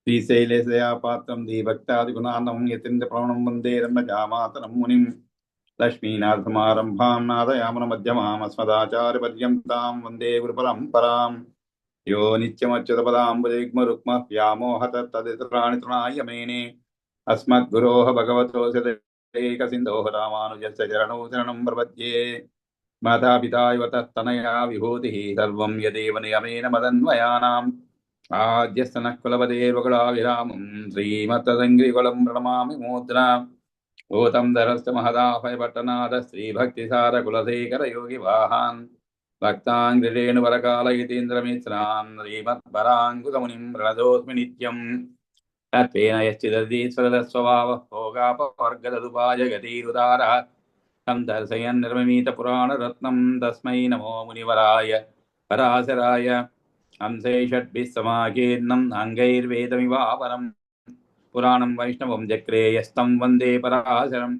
శ్రీశైలేశయా పాత్రం దీభక్తాదిగుణానం యతీంద్ర ప్రవణం వందే రమ్యజామాతరం మునిం లక్ష్మీనాథసమారంభాం నాదయామన మధ్యమామస్మదాచార్యపర్యంతాం వందే గురుపరంపరాం యో నిత్యమచ్యుతపదాంబుజయుగ్మరుక్మ వ్యామోహత తదితరాణి తృణాయ మేనే అస్మద్గురోః భగవతోऽस्य दैकसिन्धोः रामानुजस्य चरणौ शरणं प्रपद्ये मातापिता युवतस्तनया विभूतिः सर्वं यदेव नियमेन मदन्वयानाम् आद्यस्तनः कुलपतेर्वकुलाभिरामं श्रीमत्तदङ्घ्रिकुलं प्रणमामि मूर्ध्ना भूतं धरश्च महदाभयपट्टनाथ श्रीभक्तिसारकुलशेखरयोगिवाहान् भक्ताङ्घ्रिरेणुवरकालयतीन्द्रमित्रान् श्रीमत्पराङ्कुतमुनिं प्रणतोऽस्मि नित्यम् तत्त्वेन यश्चिदधीश्वरस्वभावः भोगापवर्गदुपाय गतिरुदारः तं दर्शयन् निर्ममीतपुराणरत्नं तस्मै नमो मुनिवराय पराशराय हंसे षड्भिः समाकीर्णम् अङ्गैर्वेदमिवापरम् पुराणं वैष्णवं चक्रे यस्तं वन्दे पराशरं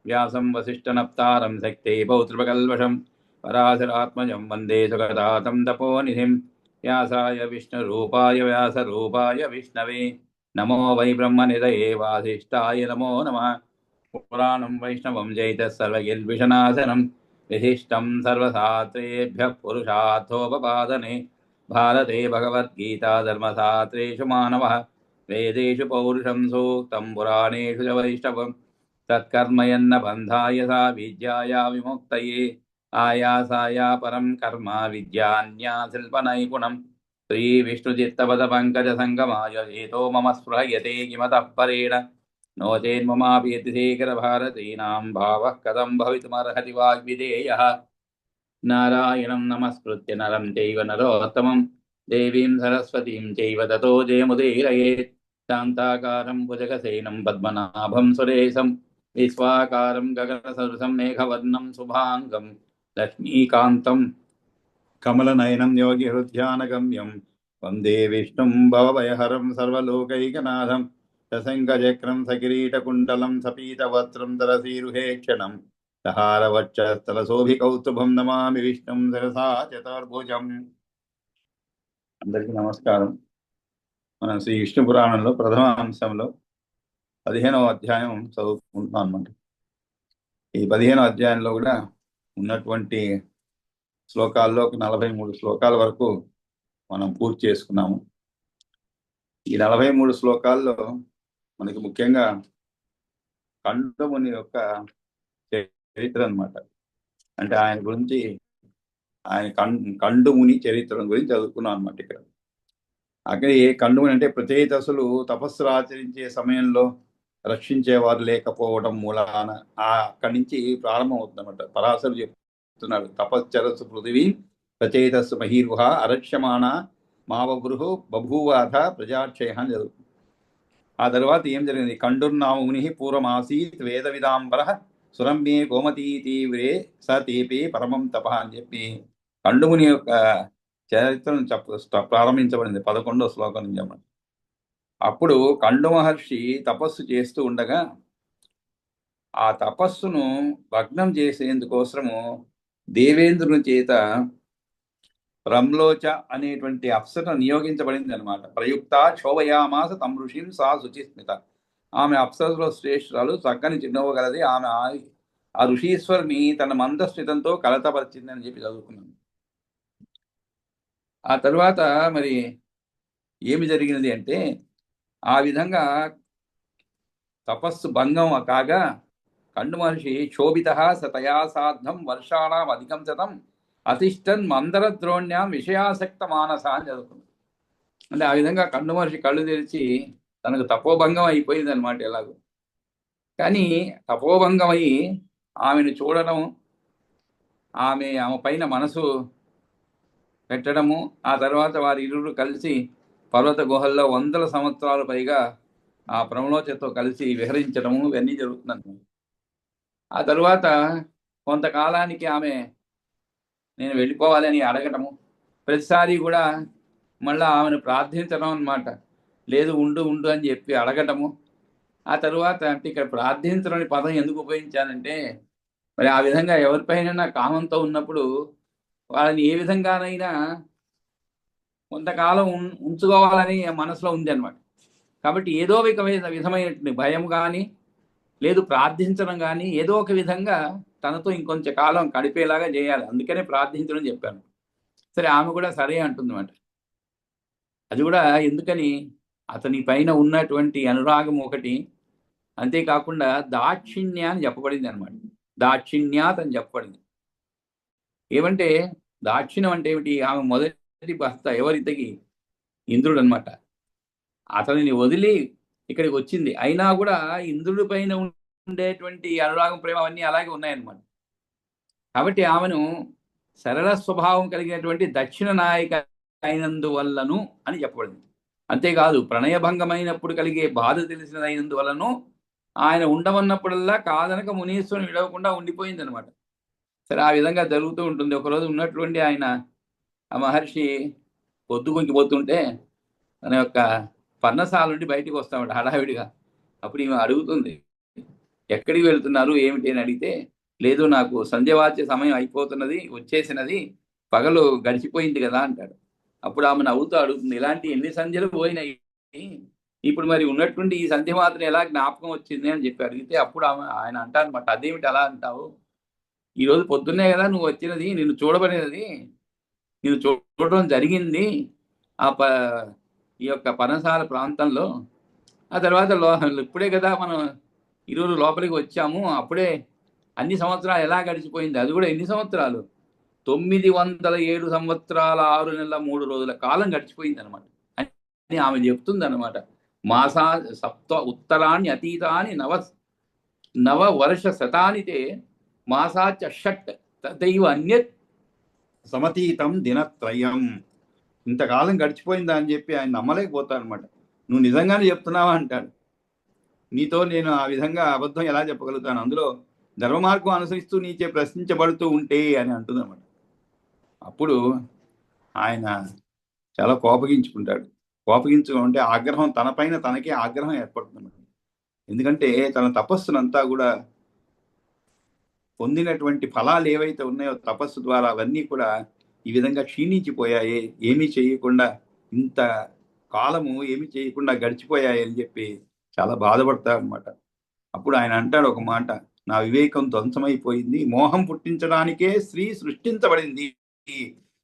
व्यासं वसिष्ठनप्तारं शक्ते पौत्रपकल्वषं पराशरात्मजं वन्दे सुगतातं तपोनिधिं व्यासाय विष्णुरूपाय व्यासरूपाय विष्णवे नमो वै ब्रह्मनिधये वासिष्ठाय नमो नमः पुराणं वैष्णवं जयितः सर्वगिल्बिषनाशनं विशिष्टं सर्वशास्त्रेभ्यः पुरुषार्थोपपादने भारते भगवद्गीता धर्मशास्त्रेषु मानवः वेदेषु पौरुषं सूक्तं पुराणेषु च वैष्णवं तत्कर्म यन्न बन्धाय सा विद्याया विमुक्तये आयासाय परं कर्म विद्यान्याशिल्पनैपुणम् श्रीविष्णुचित्तपदपङ्कजसङ्गमाय हेतो मम स्पृहयते किमतः परेण नो चेन्ममापि यतिशेखरभारतीनां भावः कथं भवितुमर्हति वाग्विधेयः नारायणं नमस्कृत्य नरं चैव नरोत्तमं देवीं सरस्वतीं चैव ततो जयमुदीरयेत् शान्ताकारं भुजगसेनं पद्मनाभं सुरेशं विश्वाकारं गगनसदृशं मेघवर्णं शुभाङ्गं लक्ष्मीकान्तं कमलनयनं योगिहृद्यानगम्यं वन्दे विष्णुं भवभयहरं सर्वलोकैकनाथं सशङ्खचक्रं सकिरीटकुण्डलं सपीतवस्त्रं धरसीरुहेक्षणं सहारवक्षस्थलशोभिकौस्तुभं नमामि विष्णुं शिरसा चतुर्भुजम् అందరికీ నమస్కారం. మనం శ్రీ విష్ణు పురాణంలో ప్రథమ అంశంలో 15వ అధ్యాయం చదువుకుంటున్నాం అన్నమాట. ఈ 15వ అధ్యాయంలో కూడా ఉన్నటువంటి శ్లోకాల్లో 43 శ్లోకాల వరకు మనం పూర్తి చేసుకున్నాము. ఈ 43 శ్లోకాల్లో మనకి ముఖ్యంగా కండుముని యొక్క చరిత్ర అన్నమాట. అంటే ఆయన గురించి, ఆయన కండుముని చరిత్ర గురించి చదువుకున్నాం అనమాట. ఇక్కడ అక్కడ ఏ కండుముని అంటే ప్రచేతసులు తపస్సులు ఆచరించే సమయంలో రక్షించేవారు లేకపోవడం మూలాన అక్కడి నుంచి ప్రారంభం అవుతుందన్నమాట. పరాశరు చెప్తున్నాడు, తపశ్చరస్సు పృథివీ ప్రచేతస్సు మహీర్గుహ అరక్ష్యమాణ మావబృహు బభూవాధ ప్రజాక్షయ అని చదువుతుంది. ఆ తర్వాత ఏం జరిగింది? కండుర్నాముని పూర్వమాసీత్ వేద విదాంబర సురమ్యే గోమతీ తీవ్రే స తీపే పరమం తప అని చెప్పి కండుముని యొక్క చరిత్రను ప్రారంభించబడింది 11వ శ్లోకం నుంచి అన్నమాట. అప్పుడు కండు మహర్షి తపస్సు చేస్తూ ఉండగా ఆ తపస్సును భగ్నం చేసేందుకోసము దేవేంద్రుని చేత రంలోచ అనేటువంటి అప్సరను నియోగించబడింది అనమాట. ప్రయుక్త శోభయామాస తం ఋషిం సా శుచిస్మిత. ఆమె అప్సరలో శ్రేష్ఠురాలు, చక్కని చిరునవ్వు గలది. ఆమె ఆ ఋషీశ్వరుని తన మందస్మితంతో కలతపరిచింది అని చెప్పి చదువుకున్నాను. ఆ తరువాత మరి ఏమి జరిగినది అంటే, ఆ విధంగా తపస్సు భంగం కాగా కండు మహర్షి శోభిత సతయా సాధం వర్షాణం అధికం శతం అతిష్టన్ మందరద్రోణ్యాం విషయాసక్త మానస అని చదువుకున్నాం. అంటే ఆ విధంగా కండు మహర్షి కళ్ళు తెరిచి తనకు తపోభంగం అయిపోయింది అనమాట. ఎలాగో కానీ తపోభంగం అయి ఆమెను చూడడం, ఆమె పైన మనసు పెట్టడము, ఆ తర్వాత వారి ఇరువురు కలిసి పర్వత గుహల్లో 100 సంవత్సరాలు పైగా ఆ ప్రమలోచతో కలిసి విహరించడము, ఇవన్నీ జరుగుతున్నాయి. ఆ తరువాత కొంతకాలానికి ఆమె నేను వెళ్ళిపోవాలని అడగటము, ప్రతిసారి కూడా మళ్ళీ ఆమెను ప్రార్థించడం అన్నమాట. లేదు ఉండు ఉండు అని చెప్పి అడగటము. ఆ తరువాత అంటే ఇక్కడ ప్రార్థించడం అనే పదం ఎందుకు ఉపయోగించానంటే, మరి ఆ విధంగా ఎవరిపైన కామంతో ఉన్నప్పుడు వాళ్ళని ఏ విధంగానైనా కొంతకాలం ఉంచుకోవాలని మనసులో ఉంది అనమాట. కాబట్టి ఏదో ఒక విధమైన భయం కానీ లేదు ప్రార్థించడం కానీ ఏదో ఒక విధంగా తనతో ఇంకొంచెం కాలం గడిపేలాగా చేయాలి. అందుకనే ప్రార్థించడం చెప్పాను. సరే, ఆమె కూడా సరే అంటుందన్నమాట. అది కూడా ఎందుకని, అతని పైన ఉన్నటువంటి అనురాగం ఒకటి, అంతేకాకుండా దాక్షిణ్య అని చెప్పబడింది అనమాట. దాక్షిణ్యాత్ అని చెప్పబడింది. ఏమంటే దాక్షిణ్యం అంటే ఏమిటి? ఆమె మొదటి భర్త ఎవరితకి? ఇంద్రుడు అనమాట. అతనిని వదిలి ఇక్కడికి వచ్చింది. అయినా కూడా ఇంద్రుడి పైన ఉండేటువంటి అనురాగం, ప్రేమ అవన్నీ అలాగే ఉన్నాయన్నమాట. కాబట్టి ఆమెను సరళ స్వభావం కలిగినటువంటి దక్షిణ నాయక అయినందువల్లను అని చెప్పబడింది. అంతేకాదు, ప్రణయభంగమైనప్పుడు కలిగే బాధ తెలిసినదైనందువలను ఆయన ఉండమన్నప్పుడల్లా కాదనక మునీశ్వరుని విడవకుండా ఉండిపోయింది అనమాట. సరే, ఆ విధంగా జరుగుతూ ఉంటుంది. ఒకరోజు ఉన్నటువంటి ఆయన ఆ మహర్షి పొద్దుగుంకిపోతుంటే తన యొక్క పర్ణశాల నుండి బయటికి వస్తామట హడావిడిగా. అప్పుడు ఈమె అడుగుతుంది, ఎక్కడికి వెళ్తున్నారు ఏమిటి అని అడిగితే, లేదు నాకు సంధ్యవాచ్య సమయం అయిపోతున్నది, వచ్చేసినది, పగలు గడిచిపోయింది కదా అంటాడు. అప్పుడు ఆమె నవ్వుతూ అడుగుతుంది, ఇలాంటి ఎన్ని సంధ్యలు పోయినాయి, ఇప్పుడు మరి ఉన్నటువంటి ఈ సంధ్య మాత్రం ఎలా జ్ఞాపకం వచ్చింది అని చెప్పి అడిగితే, అప్పుడు ఆయన అంటారనమాట, అదేమిటి అలా అంటావు, ఈరోజు పొద్దున్నే కదా నువ్వు వచ్చినది, నిన్ను చూడబడినది, నిన్ను చూడడం జరిగింది ఈ యొక్క పర్ణశాల ప్రాంతంలో. ఆ తర్వాత ఇప్పుడే కదా మనం ఈరోజు లోపలికి వచ్చాము, అప్పుడే అన్ని సంవత్సరాలు ఎలా గడిచిపోయింది, అది కూడా ఎన్ని సంవత్సరాలు, 907 సంవత్సరాల 6 నెలల 3 రోజుల కాలం గడిచిపోయింది అనమాట అని ఆమె చెప్తుంది అనమాట. మాసా సప్త ఉత్తరాన్ని అతీతాన్ని నవ వర్ష శతానితే మాసాచ షట్ తదైవ అన్యత్ సమతీతం దినత్రయం. ఇంతకాలం గడిచిపోయిందా అని చెప్పి ఆయన నమ్మలేకపోతాడు అనమాట. నువ్వు నిజంగానే చెప్తున్నావా అంటాడు. నీతో నేను ఆ విధంగా అబద్ధం ఎలా చెప్పగలుగుతాను, అందులో ధర్మ మార్గం అనుసరిస్తూ నీచే ప్రశ్నించబడుతూ ఉంటే అని అంటుంది అనమాట. అప్పుడు ఆయన చాలా కోపగించుకుంటాడు. కోపగించుకుంటే ఆగ్రహం, తనపైన తనకే ఆగ్రహం ఏర్పడుతుంది. ఎందుకంటే తన తపస్సునంతా కూడా పొందినటువంటి ఫలాలు ఏవైతే ఉన్నాయో తపస్సు ద్వారా అవన్నీ కూడా ఈ విధంగా క్షీణించిపోయాయి, ఏమీ చేయకుండా ఇంత కాలము ఏమీ చేయకుండా గడిచిపోయాయి అని చెప్పి చాలా బాధపడతారు అనమాట. అప్పుడు ఆయన అంటాడు ఒక మాట, నా వివేకం ధ్వంసమైపోయింది, మోహం పుట్టించడానికే స్త్రీ సృష్టించబడింది,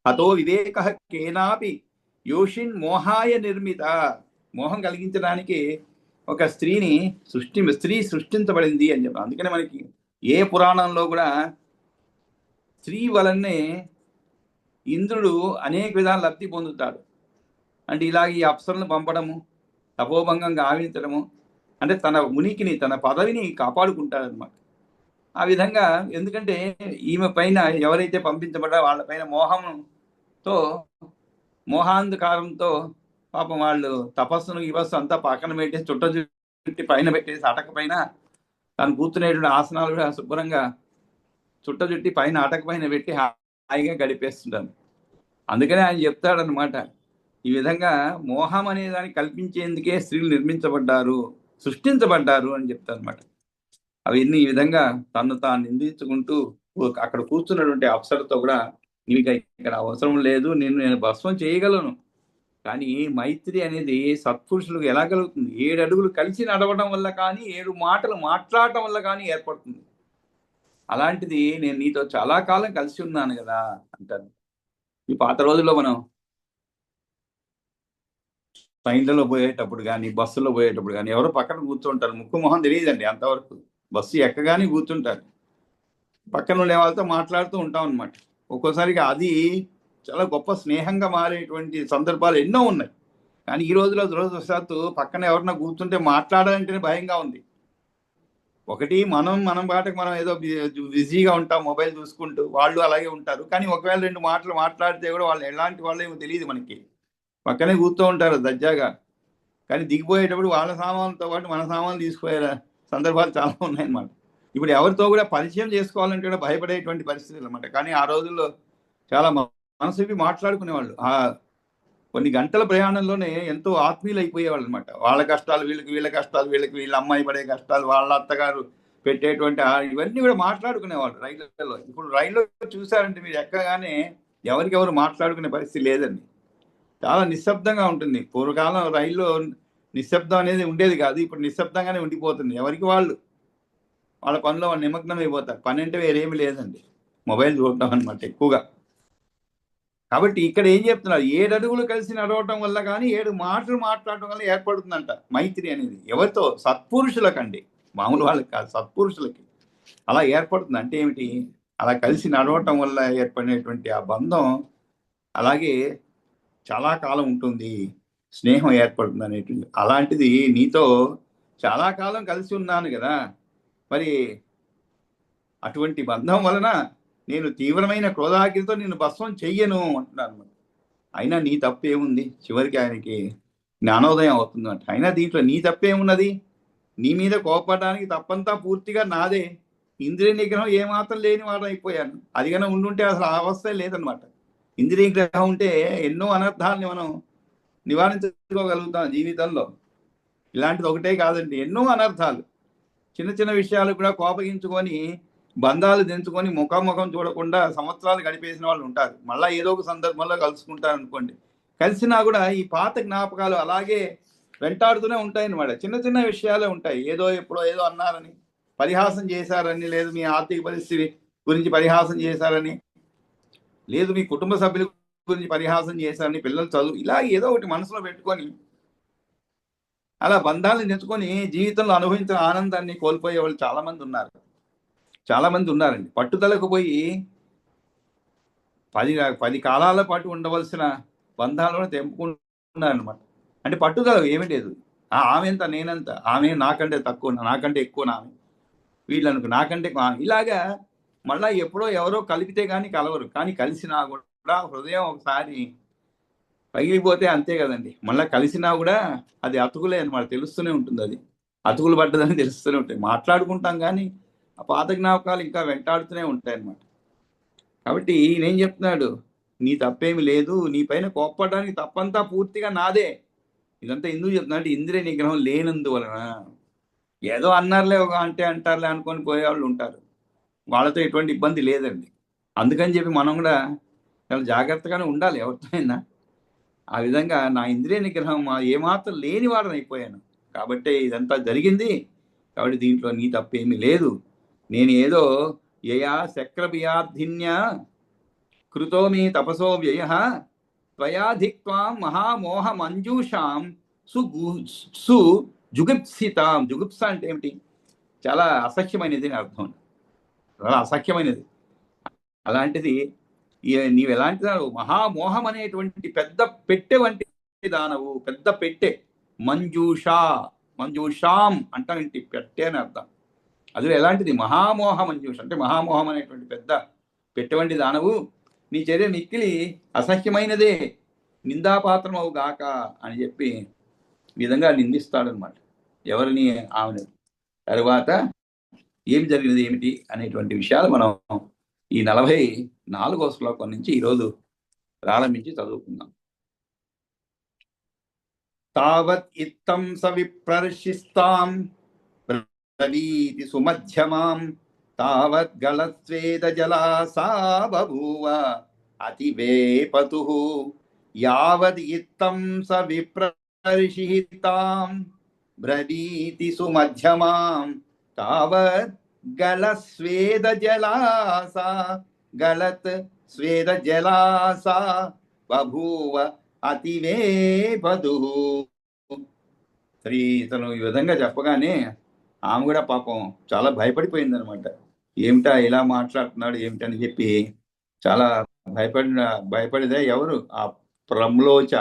అతో వివేక కేనాపి యోషిన్ మోహాయ నిర్మిత. మోహం కలిగించడానికి ఒక స్త్రీ సృష్టించబడింది అని చెప్పారు. అందుకనే మనకి ఏ పురాణంలో కూడా స్త్రీ వలనే ఇంద్రుడు అనేక విధాలు లబ్ధి పొందుతాడు. అంటే ఇలాగ ఈ అప్సరలను పంపడము, తపోభంగం గావించడము, అంటే తన ఉనికిని, తన పదవిని కాపాడుకుంటాడనమాట. ఆ విధంగా ఎందుకంటే ఈమె పైన ఎవరైతే పంపించబడ్డా వాళ్ళపైన మోహాంధకారంతో పాపం వాళ్ళు తపస్సును ఇవస్సు అంతా పక్కన పెట్టేసి చుట్ట చుట్టి పైన పెట్టేసి అటక పైన తను కూర్చునేటువంటి ఆసనాలు కూడా శుభ్రంగా చుట్ట చుట్టి పైన అటక పైన పెట్టి హాయిగా గడిపేస్తుంటాను. అందుకనే ఆయన చెప్తాడనమాట, ఈ విధంగా మోహం అనే దాన్ని కల్పించేందుకే స్త్రీలు సృష్టించబడ్డారు అని చెప్తారు అనమాట. అవన్నీ ఈ విధంగా తను తాను నిందించుకుంటూ అక్కడ కూర్చున్నటువంటి అప్సరతో కూడా, నీకు ఇక్కడ అవసరం లేదు, నేను భస్మం చేయగలను, కానీ మైత్రి అనేది సత్పురుషులకు ఎలా కలుగుతుంది? 7 అడుగులు కలిసి నడవడం వల్ల కానీ, 7 మాటలు మాట్లాడటం వల్ల కానీ ఏర్పడుతుంది. అలాంటిది నేను నీతో చాలా కాలం కలిసి ఉన్నాను కదా అంటారు. ఈ పాత రోజుల్లో మనం ట్రైన్లలో పోయేటప్పుడు కానీ, బస్సులో పోయేటప్పుడు కానీ ఎవరో పక్కన కూర్చుంటారు, ముక్కు మొహం తెలియదండి అంతవరకు, బస్సు ఎక్కగానే కూర్చుంటారు, పక్కన ఉండే వాళ్ళతో మాట్లాడుతూ ఉంటాం అనమాట. ఒక్కోసారిగా అది చాలా గొప్ప స్నేహంగా మారేటువంటి సందర్భాలు ఎన్నో ఉన్నాయి. కానీ ఈ రోజులో దురదృష్టవశాత్తు పక్కన ఎవరన్నా కూర్చుంటే మాట్లాడాలంటేనే భయంగా ఉంది. ఒకటి మన బాటకు మనం ఏదో బిజీగా ఉంటాం మొబైల్ చూసుకుంటూ, వాళ్ళు అలాగే ఉంటారు. కానీ ఒకవేళ 2 మాటలు మాట్లాడితే కూడా వాళ్ళు ఎలాంటి వాళ్ళు ఏమో తెలియదు మనకి, పక్కనే కూర్చో ఉంటారు దర్జాగా. కానీ దిగిపోయేటప్పుడు వాళ్ళ సామాన్లతో పాటు మన సామాన్లు తీసుకుపోయే సందర్భాలు చాలా ఉన్నాయన్నమాట. ఇప్పుడు ఎవరితో కూడా పరిచయం చేసుకోవాలంటే కూడా భయపడేటువంటి పరిస్థితులు అనమాట. కానీ ఆ రోజుల్లో చాలా మనసుకి మాట్లాడుకునేవాళ్ళు. ఆ కొన్ని గంటల ప్రయాణంలోనే ఎంతో ఆత్మీయులు అయిపోయేవాళ్ళు అనమాట. వాళ్ళ కష్టాలు వీళ్ళకి, వీళ్ళ కష్టాలు వీళ్ళకి, వీళ్ళ అమ్మాయి పడే కష్టాలు, వాళ్ళ అత్తగారు పెట్టేటువంటి ఇవన్నీ కూడా మాట్లాడుకునేవాళ్ళు రైళ్లలో. ఇప్పుడు రైల్లో చూసారంటే మీరు ఎక్కగానే ఎవరికెవరు మాట్లాడుకునే పరిస్థితి లేదండి, చాలా నిశ్శబ్దంగా ఉంటుంది. పూర్వకాలం రైల్లో నిశ్శబ్దం అనేది ఉండేది కాదు, ఇప్పుడు నిశ్శబ్దంగానే ఉండిపోతుంది. ఎవరికి వాళ్ళు వాళ్ళ పనిలో వాళ్ళు నిమగ్నం అయిపోతారు. పని అంటే వేరేమి లేదండి, మొబైల్ చూడటం అనమాట ఎక్కువగా. కాబట్టి ఇక్కడ ఏం చెప్తున్నారు, 7 అడుగులు కలిసి నడవటం వల్ల కానీ 7 మాటలు మాట్లాడటం వల్ల ఏర్పడుతుందంట మైత్రి అనేది. ఎవరితో? సత్పురుషులకండి, మామూలు వాళ్ళకి కాదు, సత్పురుషులకి అలా ఏర్పడుతుంది. అంటే ఏమిటి? అలా కలిసి నడవటం వల్ల ఏర్పడినటువంటి ఆ బంధం అలాగే చాలా కాలం ఉంటుంది, స్నేహం ఏర్పడుతుంది అనేటువంటి. అలాంటిది నీతో చాలా కాలం కలిసి ఉన్నాను కదా, మరి అటువంటి బంధం వలన నేను తీవ్రమైన క్రోధాగ్నితో నిన్ను భస్మం చెయ్యను అంటున్నాను. అయినా నీ తప్పేముంది? చివరికి ఆయనకి జ్ఞానోదయం అవుతుంది అంట. అయినా దీంట్లో నీ తప్పేమున్నది? నీ మీద కోపడడానికి తప్పంతా పూర్తిగా నాదే. ఇంద్రియ నిగ్రహం ఏమాత్రం లేని వాడు అయిపోయాను. అది కన్నా ఉండుంటే అసలు ఆ అవస్థ లేదనమాట. ఇంద్రియ నిగ్రహం ఉంటే ఎన్నో అనర్థాలని మనం నివారించుకోగలుగుతాం జీవితంలో. ఇలాంటిది ఒకటే కాదండి, ఎన్నో అనర్థాలు. చిన్న చిన్న విషయాలు కూడా కోపగించుకొని బంధాలు తెంచుకొని ముఖం చూడకుండా సంవత్సరాలు గడిపేసిన వాళ్ళు ఉంటారు. మళ్ళీ ఏదో ఒక సందర్భంలో కలుసుకుంటారు అనుకోండి. కలిసినా కూడా ఈ పాత జ్ఞాపకాలు అలాగే వెంటాడుతూనే ఉంటాయన్నమాట. చిన్న చిన్న విషయాలే ఉంటాయి. ఏదో ఎప్పుడో ఏదో అన్నారని, పరిహాసం చేశారని, లేదు మీ ఆర్థిక పరిస్థితి గురించి పరిహాసం చేశారని, లేదు మీ కుటుంబ సభ్యుల గురించి పరిహాసం చేశారని, పిల్లలు చదువు, ఇలా ఏదో ఒకటి మనసులో పెట్టుకొని అలా బంధాలను తెంచుకొని జీవితంలో అనుభవించిన ఆనందాన్ని కోల్పోయే వాళ్ళు చాలా మంది ఉన్నారు. చాలా మంది ఉన్నారండి. పట్టుదలకు పోయి 10 కాలాల పాటు ఉండవలసిన బంధాలను తెంపుకున్నారనమాట. అంటే పట్టుదల ఏమీ లేదు. ఆమె ఎంత నేనంత, ఆమె నాకంటే తక్కువ, నాకంటే ఎక్కువ, ఆమె వీళ్ళనుకు నాకంటే ఇలాగా మళ్ళా ఎప్పుడో ఎవరో కలిపితే కానీ కలవరు. కానీ కలిసినా కూడా హృదయం ఒకసారి పగిలిపోతే అంతే కదండి. మళ్ళీ కలిసినా కూడా అది అతుకులే అనమాట, తెలుస్తూనే ఉంటుంది. అది అతుకులు పడ్డదని తెలుస్తూనే ఉంటాయి. మాట్లాడుకుంటాం కానీ ఆ పాత జ్ఞాపకాలు ఇంకా వెంటాడుతూనే ఉంటాయి అన్నమాట. కాబట్టి ఈయనేం చెప్తున్నాడు, నీ తప్పేమి లేదు, నీ పైన కోప్పడడానికి తప్పంతా పూర్తిగా నాదే. ఇదంతా ఎందుకు చెప్తున్నా అంటే ఇంద్రియ నిగ్రహం లేనందువలన. ఏదో అన్నారులే, ఒక అంటే అంటారులే అనుకొని పోయేవాళ్ళు ఉంటారు. వాళ్ళతో ఎటువంటి ఇబ్బంది లేదండి. అందుకని చెప్పి మనం కూడా చాలా జాగ్రత్తగానే ఉండాలి ఎవరితో అయినా. ఆ విధంగా నా ఇంద్రియ నిగ్రహం ఏమాత్రం లేని వాడని అయిపోయాను కాబట్టి ఇదంతా జరిగింది. కాబట్టి దీంట్లో నీ తప్పేమీ లేదు. నేను ఏదో యయా శక్రభియార్థిన్య కృతో మీ తపసో వ్యయ త్వయాధిక్వాం మహామోహ మంజూషాం సు జుగుప్సితాం. జుగుప్స అంటే ఏమిటి? చాలా అసఖ్యమైనది అని అర్థం. చాలా అసఖ్యమైనది. అలాంటిది నీవు ఎలాంటి దానవు? మహామోహం అనేటువంటి పెద్ద పెట్టె వంటి దానవు, పెద్ద పెట్టె. మంజూషా, మంజూషాం అంటానంటి పెట్టె అని అర్థం. అది ఎలాంటిది? మహామోహ మంజూష అంటే మహామోహం అనేటువంటి పెద్ద పెట్టె వంటి దానవు. నీ చర్య మిక్కిలి అసహ్యమైనదే, నిందాపాత్రమవు గాక అని చెప్పి విధంగా నిందిస్తాడనమాట. ఎవరిని? ఆమెను. తరువాత ఏమి జరిగినది ఏమిటి అనేటువంటి విషయాలు మనం ఈ 44వ శ్లోకం నుంచి ఈరోజు ప్రారంభించి చదువుకుందాం. తావత్ ఇత్తం సవిప్రర్షిస్తాం బ్రవీతి సుమధ్యమాం తావత్ గళస్వేద జలాసా బభూవ అతివేపతుః యావద్ ఇత్తం సవిప్రర్షితాం బ్రవీతి సుమధ్యమాం తావత్ గళస్వేద జలాసా గళత్ స్వేద జలాసా బభూవ అతివేపతుః. ఇతను ఈ విధంగా చెప్పగానే ఆమె కూడా పాపం చాలా భయపడిపోయింది అనమాట. ఏమిటా ఇలా మాట్లాడుతున్నాడు ఏమిటని చెప్పి చాలా భయపడిదే. ఎవరు? ఆ ప్రమ్లోచ.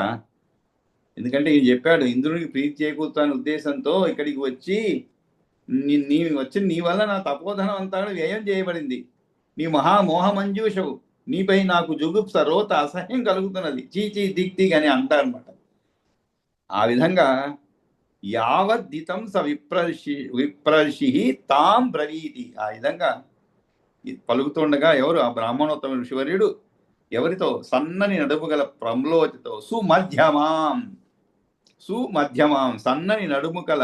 ఎందుకంటే ఈయన చెప్పాడు, ఇంద్రునికి ప్రీతి చేకూర్చాని ఉద్దేశంతో ఇక్కడికి వచ్చి నీ వల్ల నా తపోధనం అంతా వ్యయం చేయబడింది. నీ మహామోహ మంజూషవు, నీపై నాకు జుగుప్స రోత అసహ్యం కలుగుతున్నది, చీచీ దిక్తి అని అంటారనమాట. ఆ విధంగా యావద్దితం స విప్రర్షి తాం బ్రవీతి. ఆ విధంగా పలుకుతుండగా ఎవరు? ఆ బ్రాహ్మణోత్తమ ఋషివర్యుడు ఎవరితో? సన్నని నడుము గల ప్రమ్లోచతో, సుమధ్యమాం, సుమధ్యమాం సన్నని నడుము గల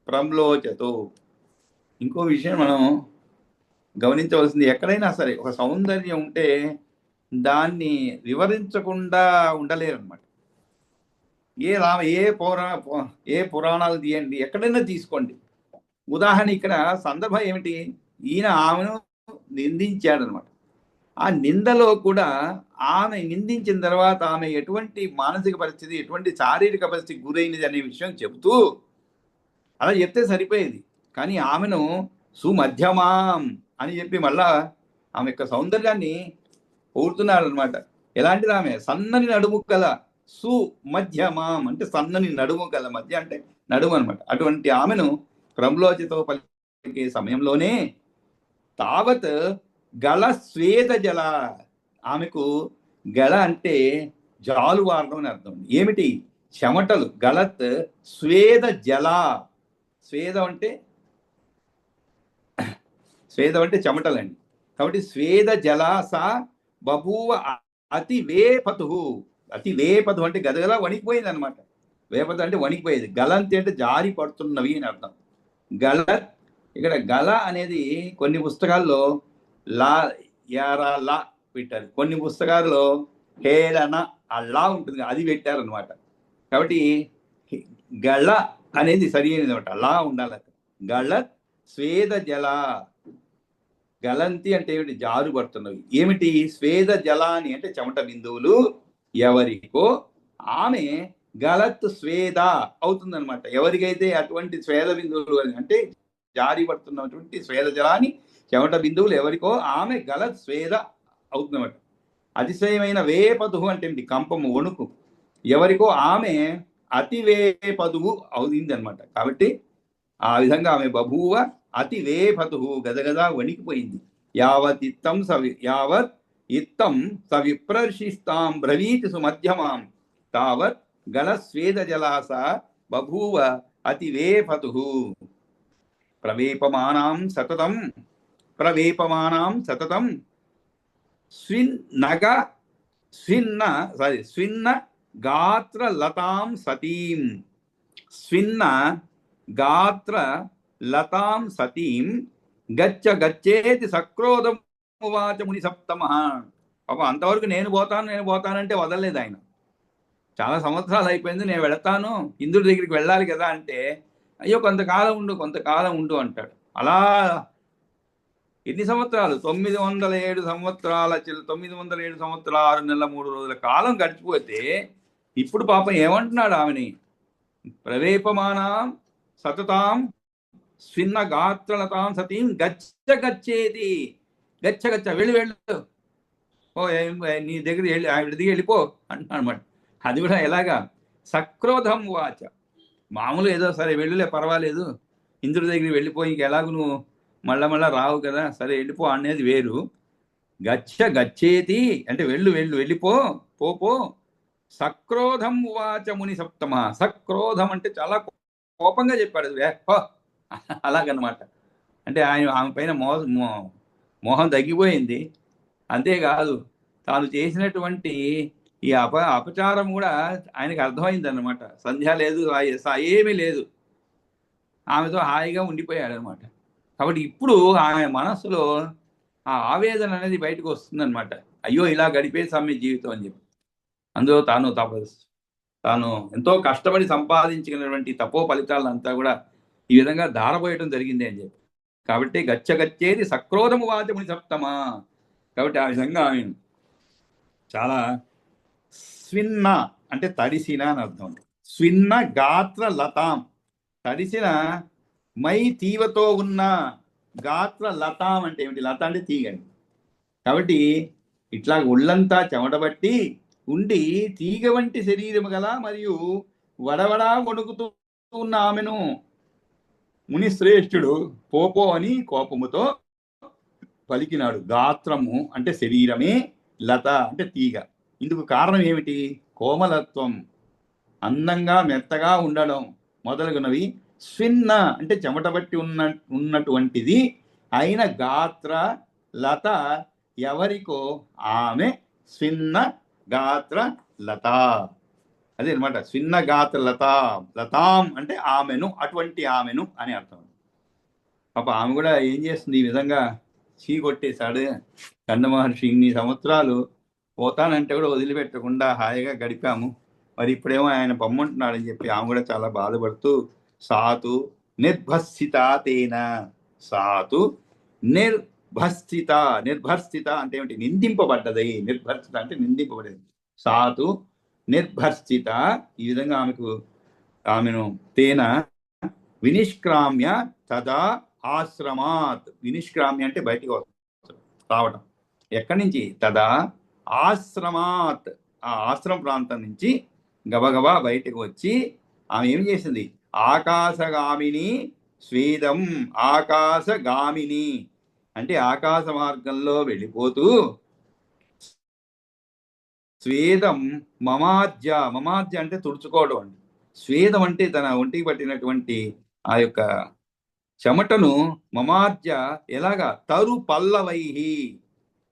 ప్రమ్లోచతో. ఇంకో విషయం మనం గమనించవలసింది, ఎక్కడైనా సరే ఒక సౌందర్యం ఉంటే దాన్ని వివరించకుండా ఉండలేరు అనమాట. ఏ పురాణాలు తీయండి, ఎక్కడైనా తీసుకోండి. ఉదాహరణ ఇక్కడ సందర్భం ఏమిటి? ఈయన ఆమెను నిందించాడనమాట. ఆ నిందలో కూడా ఆమె నిందించిన తర్వాత ఆమె ఎటువంటి మానసిక పరిస్థితి, ఎటువంటి శారీరక పరిస్థితికి గురైనది అనే విషయం చెబుతూ అలా చెప్తే సరిపోయేది. కానీ ఆమెను సుమధ్యమాం అని చెప్పి మళ్ళా ఆమె యొక్క సౌందర్యాన్ని పొగుడుతున్నాడు అనమాట. ఎలాంటిది? ఆమె సన్నని నడుము కల, సుమధ్యమాం అంటే సన్నని నడుము కల, మధ్య అంటే నడుము అనమాట. అటువంటి ఆమెను ప్రమ్లోచితో పలికే సమయంలోనే తావత్ గల స్వేద జల, ఆమెకు గల అంటే జాలువారడం అని అర్థం. ఏమిటి? చెమటలు. గలత్ స్వేద జల, స్వేదం అంటే చెమటలండి. కాబట్టి స్వేద జలాస బభూవ అతి వేపతు. అతి వేపతు అంటే గదగల వణికిపోయింది అనమాట. వేపతు అంటే వణికిపోయేది. గలంతి అంటే జారి పడుతున్నవి అని అర్థం. గల, ఇక్కడ గల అనేది కొన్ని పుస్తకాల్లో లా యారా లా పెట్టారు, కొన్ని పుస్తకాల్లో హేళన అలా ఉంటుంది, అది పెట్టారనమాట. కాబట్టి గళ అనేది సరి అయినది అనమాట, అలా ఉండాలి. గళ స్వేద జల, గలంతి అంటే ఏమిటి? జారు పడుతున్నవి. ఏమిటి? స్వేద జలాని అంటే చెమట బిందువులు ఎవరికో ఆమె గలత్ స్వేద అవుతుందన్నమాట. ఎవరికైతే అటువంటి స్వేద బిందువులు అంటే జారి పడుతున్నటువంటి స్వేద జలాని చెమట బిందువులు ఎవరికో ఆమె గలత్ స్వేద అవుతుందన్నమాట. అతిశయమైన వేపదువు అంటే ఏంటి? కంపము, వణుకు. ఎవరికో ఆమె అతి వేపదువు అవుతుంది అనమాట. కాబట్టి ఆ విధంగా ఆమె బభూవ అతి వేపతువు, గదగద వణికిపోయింది. యావత్ ఇత్తం సవిప్రర్షిస్తాం బ్రవీతి సుమధ్యమాం తావత్ గల స్వేద జలాస బభూవ అతి వేపతువు. ప్రవేపమానాం సతతం స్విన్న గాత్ర లతాం సతీం, స్విన్న గాత్ర లతాం సతీం గచ్చేతి సక్రోధం ఉవాచ ముని సప్తమః. పాపం అంతవరకు నేను పోతానంటే వదలలేదు ఆయన. చాలా సంవత్సరాలు అయిపోయింది, నేను వెళతాను, ఇంద్రుడి దగ్గరికి వెళ్ళాలి కదా అంటే, అయ్యో కొంతకాలం ఉండు అంటాడు. అలా ఎన్ని సంవత్సరాలు? 907 సంవత్సరాల 907 సంవత్సరాల 6 నెలల 3 రోజుల కాలం గడిచిపోతే ఇప్పుడు పాపం ఏమంటున్నాడు ఆమెని? ప్రవేపమానాం సతతాం స్విన్న గాత్రలతాం సతీం గచ్చేది, గచ్చ వెళ్ళు, ఓ నీ దగ్గర ఆవిడ దిగి వెళ్ళిపో అంటున్నాడు అనమాట. అది కూడా ఎలాగా? సక్రోధం వాచ, మామూలు ఏదో సరే వెళ్ళులే పర్వాలేదు, ఇంద్రుడి దగ్గరికి వెళ్ళిపోయి ఇంకెలాగూ నువ్వు మళ్ళా రావు కదా, సరే వెళ్ళిపో అనేది వేరు. గచ్చేతి అంటే వెళ్ళిపో, పో. సక్రోధం వాచ ముని సప్తమ. సక్రోధం అంటే చాలా కోపంగా చెప్పాడు, అలాగనమాట. అంటే ఆమె పైన మోహం తగ్గిపోయింది. అంతేకాదు, తాను చేసినటువంటి ఈ అపచారం కూడా ఆయనకు అర్థమైంది అనమాట. సంధ్య లేదు, ఏమీ లేదు, ఆమెతో హాయిగా ఉండిపోయాడు అనమాట. కాబట్టి ఇప్పుడు ఆమె మనస్సులో ఆ ఆవేదన అనేది బయటకు వస్తుందన్నమాట. అయ్యో ఇలా గడిపేసాం మీ జీవితం అని చెప్పి. అందులో తాను ఎంతో కష్టపడి సంపాదించినటువంటి తపో ఫలితాలంతా కూడా ఈ విధంగా ధారపోయటం జరిగింది అని చెప్పి. కాబట్టి గచ్చేది సక్రోధము వాచముని సప్తమా. కాబట్టి ఆ విధంగా ఆమె చాలా స్విన్న అంటే తడిసిన అని అర్థం. స్విన్న గాత్ర లతాం, తడిసిన మై తీవతో ఉన్న, గాత్ర లతాం అంటే ఏమిటి? లత అంటే తీగండి. కాబట్టి ఇట్లా ఒళ్ళంతా చెమటబట్టి ఉండి తీగ వంటి శరీరము గల మరియు వడవడా వణుకుతూ ఉన్న ఆమెను మునిశ్రేష్ఠుడు పోపో అని కోపముతో పలికినాడు. గాత్రము అంటే శరీరమే, లత అంటే తీగ. ఇందుకు కారణం ఏమిటి? కోమలత్వం, అందంగా మెత్తగా ఉండడం మొదలగునవి. స్విన్న అంటే చెమటబట్టి ఉన్నటువంటిది అయిన గాత్ర లత ఎవరికో ఆమె స్విన్న గాత్ర లత. అదే అనమాట, స్విన్న గాత్ర లతాం అంటే ఆమెను, అటువంటి ఆమెను అని అర్థం. పాప ఆమె కూడా ఏం చేస్తుంది? ఈ విధంగా చీకొట్టేశాడు కంద మహర్షి. ఇన్ని సంవత్సరాలు పోతానంటే కూడా వదిలిపెట్టకుండా హాయిగా గడిపాము, మరి ఇప్పుడేమో ఆయన పొమ్మంటున్నాడని చెప్పి ఆమె కూడా చాలా బాధపడుతూ సాతు నిర్భస్థిత తేన, సాతు నిర్భస్థిత, నిర్భస్థిత అంటే ఏమిటి? నిందింపబడ్డది. నిర్భస్థిత అంటే నిందింపబడేది. సాతు నిర్భస్థిత, ఈ విధంగా ఆమెను తేన వినిష్క్రామ్య తదా ఆశ్రమాత్. వినిష్క్రామ్య అంటే బయటికి రావటం. ఎక్కడి నుంచి? తదా ఆశ్రమాత్, ఆ ఆశ్రమ ప్రాంతం నుంచి గబగబా బయటకు వచ్చి ఆమె ఏం చేసింది? ఆకాశగామిని స్వేదం. ఆకాశగామిని అంటే ఆకాశ మార్గంలో వెళ్ళిపోతూ స్వేదం మమాజ్య, మమాజ్య అంటే తుడుచుకోవడం అండి. స్వేదం అంటే తన ఒంటికి పట్టినటువంటి ఆ యొక్క చెమటను మమాజ్య ఎలాగా? తరు పల్లవైహి,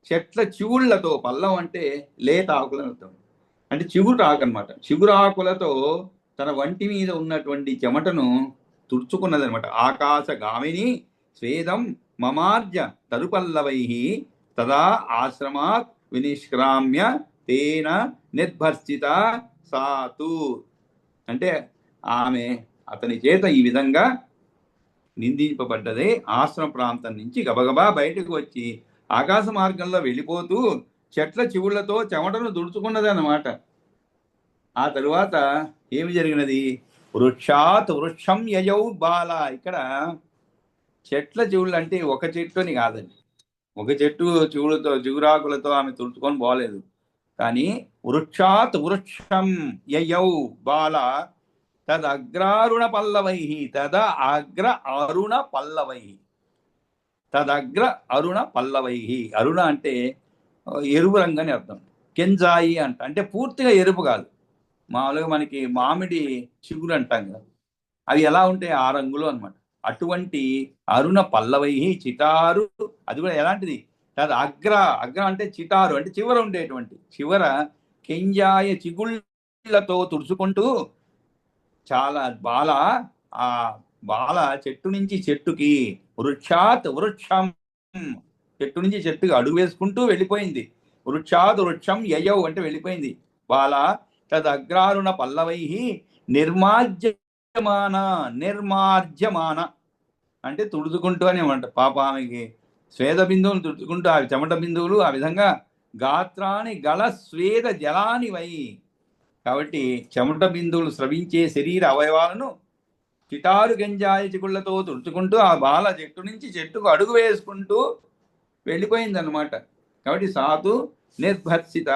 చెట్ల చివుళ్లతో. పల్లం అంటే లేత ఆకులతో, అంటే చిగురు ఆకు అనమాట. చిగురు ఆకులతో తన వంటి మీద ఉన్నటువంటి చెమటను తుడుచుకున్నది అనమాట. ఆకాశ గామిని స్వేదం మమార్జ తరుపల్లవై తదా ఆశ్రమాత్ వినిష్క్రామ్య తేన నిర్భర్చిత సాతు. అంటే ఆమె అతని చేత ఈ విధంగా నిందింపబడ్డదే. ఆశ్రమ ప్రాంతం నుంచి గబగబా బయటకు వచ్చి ఆకాశ మార్గంలో వెళ్ళిపోతూ చెట్ల చివుళ్లతో చెమటను దుడుచుకున్నది అన్నమాట. ఆ తరువాత ఏమి జరిగినది? వృక్షాత్ వృక్షం యయౌ బాల. ఇక్కడ చెట్ల చివుళ్ళు అంటే ఒక చెట్టు అని కాదండి. ఒక చెట్టు చివులతో చిగురాకులతో ఆమె తుడుచుకొని పోలేదు. కానీ వృక్షాత్ వృక్షం యయౌ బాల తదగ్రారుణ పల్లవై, తద అగ్ర అరుణ పల్లవై, తదగ్ర అరుణ పల్లవై. అరుణ అంటే ఎరుపు రంగు అని అర్థం. కెంజాయి అంట అంటే పూర్తిగా ఎరుపు కాదు. మామూలుగా మనకి మామిడి చిగురు అంటాం కదా, అవి ఎలా ఉంటాయి? ఆ రంగులో అనమాట. అటువంటి అరుణ పల్లవై చిటారు, అది కూడా ఎలాంటిది? అది అగ్ర. అగ్ర అంటే చిటారు అంటే చివర ఉండేటువంటి, చివర కెంజాయ చిగుళ్ళతో తుడుచుకుంటూ చాలా బాల, ఆ బాల చెట్టు నుంచి చెట్టుకి, వృక్షాత్ వృక్షం, చెట్టు నుంచి చెట్టుకి అడుగు వేసుకుంటూ వెళ్ళిపోయింది. వృక్షాత్ వృక్షం యయౌ అంటే వెళ్ళిపోయింది. బాల తదగ్రారుణ పల్లవై నిర్మార్జ్యమాన. నిర్మార్జ్యమాన అంటే తుడుచుకుంటూ అని అంట. పాప ఆమెకి స్వేద బిందువులు తుడుచుకుంటూ, ఆ చెమట బిందువులు ఆ విధంగా గాత్రాన్ని గల స్వేద జలాని వై. కాబట్టి చెమట బిందువులు స్రవించే శరీర అవయవాలను చిటారు గంజాయి చిగుళ్లతో తుడుచుకుంటూ ఆ బాల చెట్టు నుంచి చెట్టుకు అడుగు వేసుకుంటూ వెళ్ళిపోయింది అనమాట. కాబట్టి సాధు నిర్భర్సిత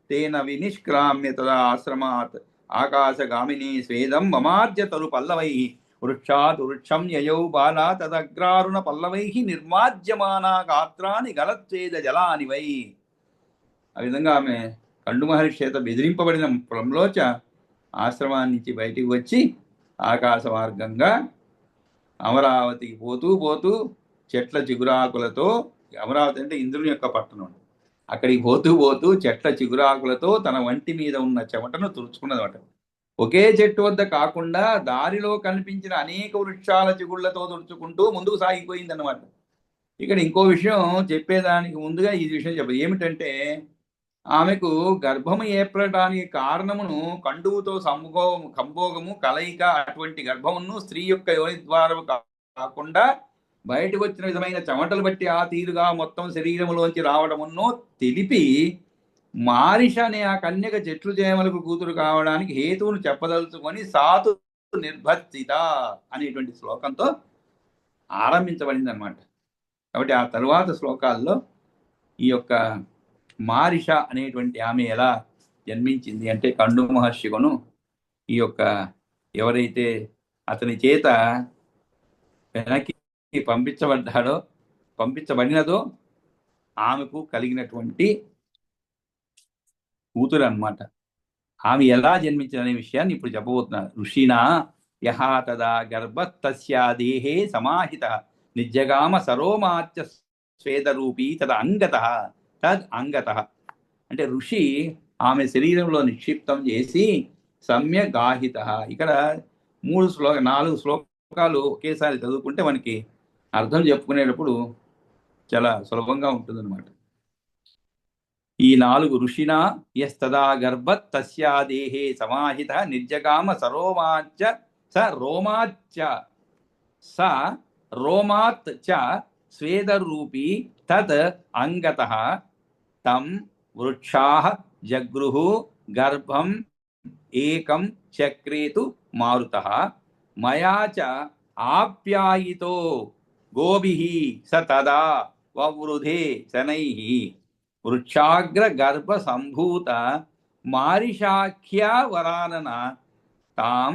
తేన వినిష్క్రామ్య తదా ఆశ్రమాత్ ఆకాశగామిని స్వేదం మమార్జ తరు పల్లవై వృక్షాత్ వృక్షం యయౌ బాల తదగ్రారుణ పల్లవై నిర్మాజ్యమానా గాత్రాన్ని గలత్వేద జలాని వై. ఆ విధంగా ఆమె కండు మహర్షి చేత బెదిరింపబడిన ప్రంలోచ ఆశ్రమాన్ని నుంచి బయటికి వచ్చి ఆకాశ మార్గంగా అమరావతికి పోతూ పోతూ చెట్ల చిగురాకులతో, అమరావతి అంటే ఇంద్రుని యొక్క పట్టణం, అక్కడికి పోతూ పోతూ చెట్ల చిగురాకులతో తన వంటి మీద ఉన్న చెమటను తుడుచుకున్నదన్నమాట. ఒకే చెట్టు వద్ద కాకుండా దారిలో కనిపించిన అనేక వృక్షాల చిగుళ్లతో తుడుచుకుంటూ ముందుకు సాగిపోయిందన్నమాట. ఇక్కడ ఇంకో విషయం చెప్పేదానికి ముందుగా ఈ విషయం చెప్పదు. ఏమిటంటే ఆమెకు గర్భము ఏర్పడటానికి కారణమును కండువుతో కంభోగము కలయిక, అటువంటి గర్భమును స్త్రీ యొక్క యోని ద్వారము కాకుండా బయటకు వచ్చిన విధమైన చెమటలు బట్టి ఆ తీరుగా మొత్తం శరీరములోంచి రావడమును తెలిపి మారిష అనే ఆ కన్యక చెట్లు చేమలకు కూతురు కావడానికి హేతువును చెప్పదలుచుకొని సాతు నిర్భర్తిత అనేటువంటి శ్లోకంతో ఆరంభించబడింది అనమాట. కాబట్టి ఆ తరువాత శ్లోకాల్లో ఈ యొక్క మారిష అనేటువంటి ఆమె ఎలా జన్మించింది అంటే, కండు మహర్షికును ఈ యొక్క ఎవరైతే అతని చేత వెనక్కి పంపించబడినదో ఆమెకు కలిగినటువంటి కూతురు అన్నమాట. ఆమె ఎలా జన్మించిందనే విషయాన్ని ఇప్పుడు చెప్పబోతున్నారు. ఋషినా యహా తదా గర్భస్తస్యా దేహే సమాహిత నిర్జగామ సరోమాత్య స్వేదరూపీ తద్ అంగత. అంటే ఋషి ఆమె శరీరంలో నిక్షిప్తం చేసి సమ్యగాహిత. ఇక్కడ 4 శ్లోకాలు ఒకేసారి చదువుకుంటే మనకి అర్థం చెప్పుకునేటప్పుడు చాలా సులభంగా ఉంటుందన్నమాట. ఈ 4 ఋషినా యస్తదా గర్భత్ తస్యా దేహే సమాహిత నిర్జగామ సరోమాచ్చ స రోమాచ్చ స రోమాత్ చ స్వేదరూపీ తత్ అంగతః తం వృక్షాః జగృహు గర్భం ఏకం చక్రేతు మారుతః మయా చ ఆప్యాయితో గోభిః స తదా వవృధే శనైః వృక్షాగ్ర గర్భ సంభూత మారిషాఖ్యా వరానన తాం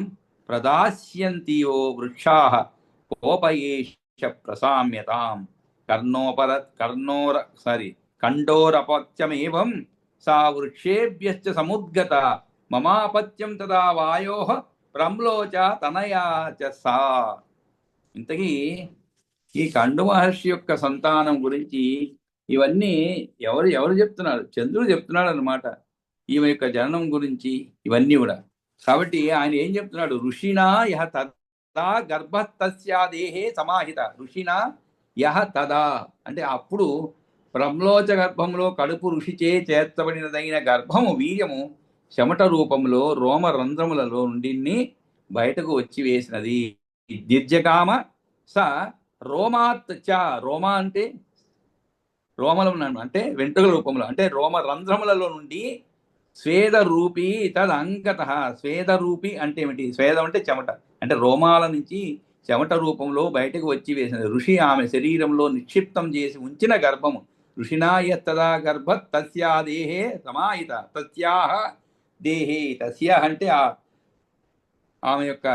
ప్రదాస్యంతియో వృక్షాః కోపయేష ప్రసామ్యతాం కండోరపత్యమేవం సా వృక్షేభ్యశ్చ సముద్గత మమాపత్యం తదా వాయోః ప్రమ్లోచ తనయా చ సా. ఇంతకీ ఈ కండు మహర్షి యొక్క సంతానం గురించి ఇవన్నీ ఎవరు చెప్తున్నారు? చంద్రుడు చెప్తున్నాడు అన్నమాట, ఈమె యొక్క జననం గురించి ఇవన్నీ కూడా. కాబట్టి ఆయన ఏం చెప్తున్నాడు? ఋషినా యహ తదా గర్భస్తస్యా దేహే సమాహిత. ఋషినా యహ తదా అంటే అప్పుడు ప్రమ్లోచ గర్భంలో కడుపు ఋషిచే చేర్చబడినదైన గర్భము వీర్యము చెమట రూపంలో రోమ రంధ్రములలో నుండి బయటకు వచ్చి వేసినది. నిర్జగామ స రోమాత్ చ. రోమా అంటే రోమలం అంటే వెంట్రుకల రూపంలో, అంటే రోమ రంధ్రములలో నుండి స్వేద రూపి తద్ అంగత. స్వేద రూపి అంటే ఏమిటి? స్వేదం అంటే చెమట, అంటే రోమాల నుంచి చెమట రూపంలో బయటకు వచ్చి వేసిన ఋషి ఆమె శరీరంలో నిక్షిప్తం చేసి ఉంచిన గర్భము. ఋషినా యత్తదా గర్భత్ తస్యా దేహే సమాహిత. తస్యాహ దేహే, తస్యా అంటే ఆమె యొక్క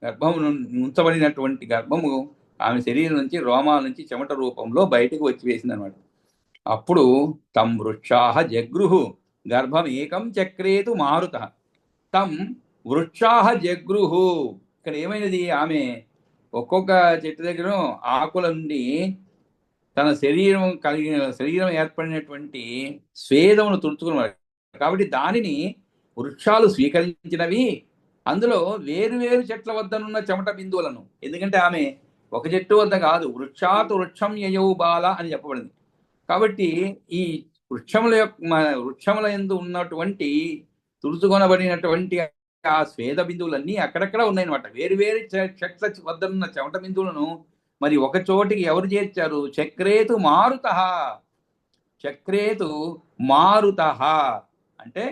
గర్భము ఉంచబడినటువంటి గర్భము ఆమె శరీరం నుంచి రోమాల నుంచి చెమట రూపంలో బయటకు వచ్చి వేసింది అనమాట. అప్పుడు తం వృక్షాః జగృహు గర్భం ఏకం చక్రేతు మారుతః. తం వృక్షాః జగృహు. ఇక్కడ ఏమైనది? ఆమె ఒక్కొక్క చెట్టు దగ్గర ఆకుల నుండి తన శరీరం ఏర్పడినటువంటి స్వేదమును తుడుచుకున్నారు. కాబట్టి దానిని వృక్షాలు స్వీకరించినవి. అందులో వేరు చెట్ల వద్దనున్న చెమట బిందువులను, ఎందుకంటే ఆమె ఒక చెట్టు వద్ద కాదు, వృక్షాత్ వృక్షం యయౌ బాల అని చెప్పబడింది. కాబట్టి ఈ వృక్షముల యందు ఉన్నటువంటి తుడుచుకొనబడినటువంటి ఆ స్వేద బిందువులన్నీ అక్కడక్కడ ఉన్నాయన్నమాట. వేరు చెట్ల వద్దనున్న చెమట బిందువులను మరి ఒక చోటికి ఎవరు చేర్చారు? చక్రేతు మారుతః. చక్రేతు మారుతః అంటే